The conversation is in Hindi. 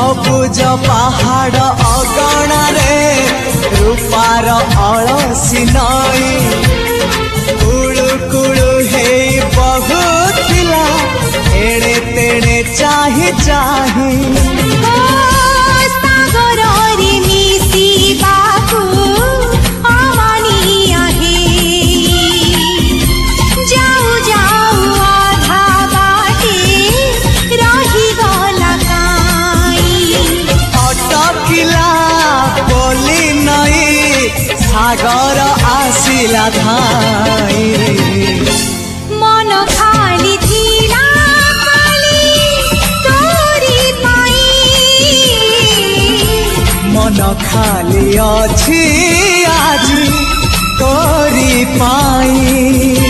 सबुज पहाड़ अगणा रे रूपार अलसी नई कुड़ु कुड़ु हे बहुथिला एड़े तेड़े चाही चाही सागर आसिला धाई मन खाली थिला खाली तोरी पाई मन खाली अछि आज तोरी पाई।